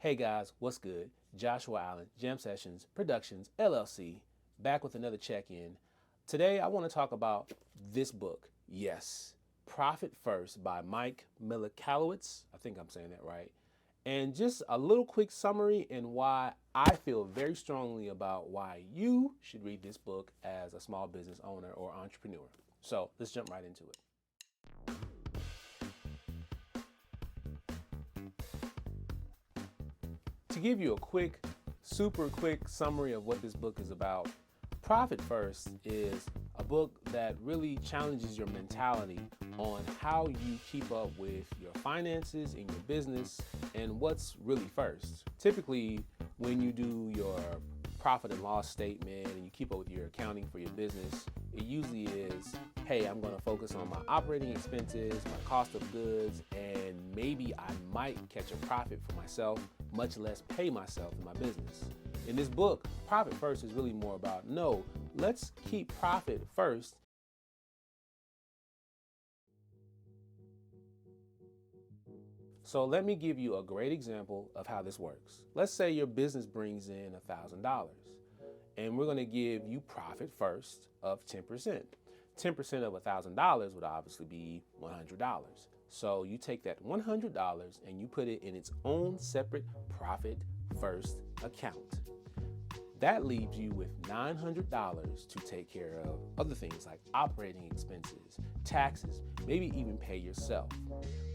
Hey guys, what's good? Joshua Allen, JamSessions Productions LLC, back with another check-in. Today I want to talk about this book. Yes, Profit First by Mike Michalowicz. I think I'm saying that right. And just a little quick summary and why I feel very strongly about why you should read this book as a small business owner or entrepreneur. So let's jump right into it. To give you a quick, super quick summary of what this book is about, Profit First is a book that really challenges your mentality on how you keep up with your finances in your business and what's really first. Typically, when you do your profit and loss statement and you keep up with your accounting for your business, it usually is, hey, I'm going to focus on my operating expenses, my cost of goods, and maybe I might catch a profit for myself, much less pay myself in my business. In this book, Profit First is really more about, no, let's keep profit first. So let me give you a great example of how this works. Let's say your business brings in $1,000 and we're going to give you profit first of 10%. 10% of $1,000 would obviously be $100. So you take that $100 and you put it in its own separate profit first account. That leaves you with $900 to take care of other things like operating expenses, taxes, maybe even pay yourself.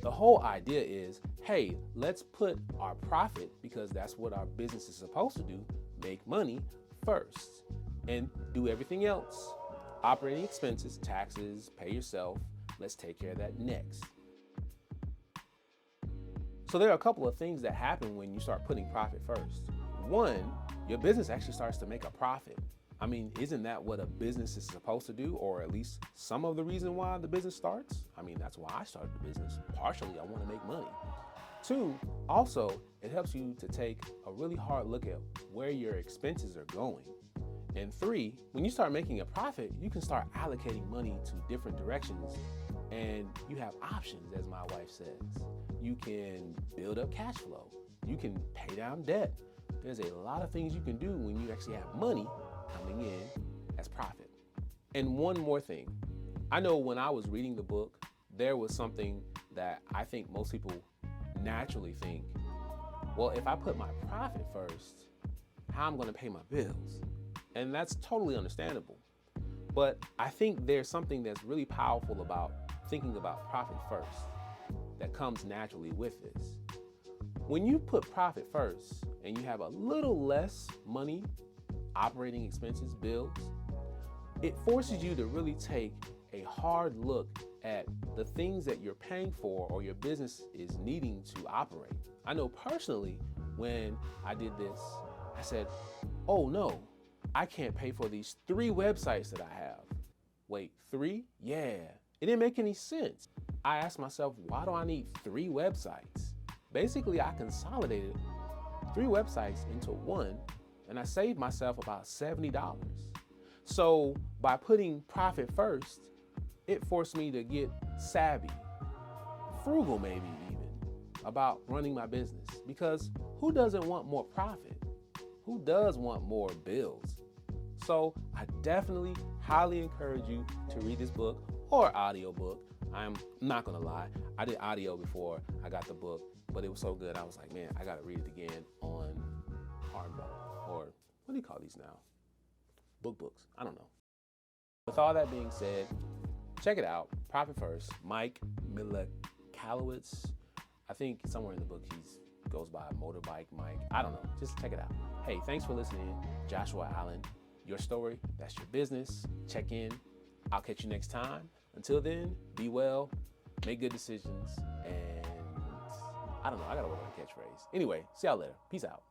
The whole idea is, hey, let's put our profit, because that's what our business is supposed to do, make money first, and do everything else. Operating expenses, taxes, pay yourself, let's take care of that next. So there are a couple of things that happen when you start putting profit first. One, your business actually starts to make a profit. I mean, isn't that what a business is supposed to do? Or at least some of the reason why the business starts? I mean, that's why I started the business. Partially, I want to make money. Two, also, it helps you to take a really hard look at where your expenses are going. And three, when you start making a profit, you can start allocating money to different directions, and you have options, as my wife says. You can build up cash flow. You can pay down debt. There's a lot of things you can do when you actually have money coming in as profit. And one more thing. I know when I was reading the book, there was something that I think most people naturally think, well, if I put my profit first, how am I going to pay my bills? And that's totally understandable. But I think there's something that's really powerful about thinking about profit first that comes naturally with this. When you put profit first and you have a little less money, operating expenses, bills, it forces you to really take a hard look at the things that you're paying for or your business is needing to operate. I know personally, when I did this, I said, oh no, I can't pay for these 3 websites that I have. Wait, 3? Yeah, it didn't make any sense. I asked myself, why do I need 3 websites? Basically, I consolidated 3 websites into one, and I saved myself about $70. So by putting profit first, it forced me to get savvy, frugal maybe even, about running my business. Because who doesn't want more profit? Who does want more bills? So I definitely highly encourage you to read this book or audiobook. I'm not gonna lie, I did audio before I got the book, but it was so good I was like, man, I gotta read it again on hardback, or what do you call these now? Books, I don't know. With all that being said, check it out, Profit First, Mike Michalowicz. I think somewhere in the book he goes by Motorbike Mike, I don't know, just check it out. Hey, thanks for listening, Joshua Allen. Your story, that's your business. Check in. I'll catch you next time. Until then, be well, make good decisions, and I don't know, I gotta work on a catchphrase. Anyway, see y'all later. Peace out.